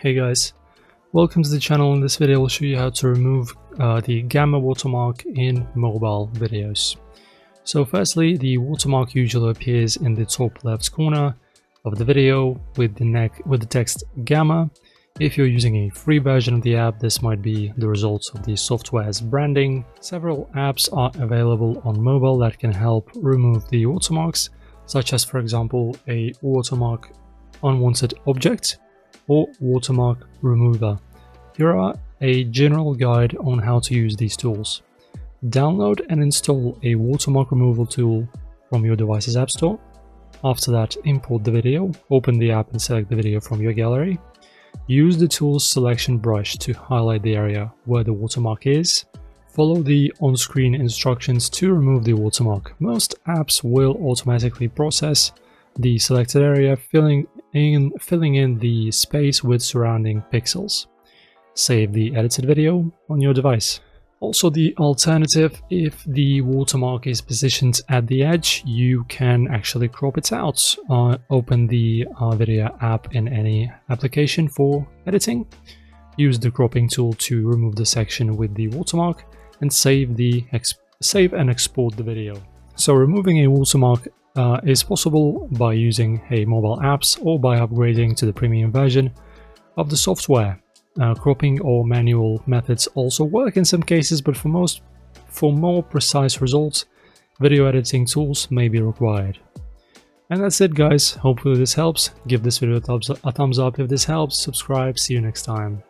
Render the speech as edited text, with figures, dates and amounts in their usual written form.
Hey guys, welcome to the channel. In this video I'll show you how to remove the gamma watermark in mobile videos. So firstly, the watermark usually appears in the top left corner of the video with the text gamma. If you're using a free version of the app, this might be the result of the software's branding. Several apps are available on mobile that can help remove the watermarks, such as for example a watermark unwanted object or watermark remover. Here are a general guide on how to use these tools. Download and install a watermark removal tool from your device's app store. After that, import the video, open the app and select the video from your gallery. Use the tool's selection brush to highlight the area where the watermark is. Follow the on-screen instructions to remove the watermark. Most apps will automatically process the selected area, filling in the space with surrounding pixels. Save the edited video on your device. Also, the alternative, if the watermark is positioned at the edge, you can actually crop it out. Open the video app in any application for editing. Use the cropping tool to remove the section with the watermark and save and export the video. So removing a watermark is possible by using mobile apps or by upgrading to the premium version of the software. Cropping or manual methods also work in some cases, but for more precise results, video editing tools may be required. And that's it guys, hopefully this helps. Give this video a thumbs up if this helps, subscribe, see you next time.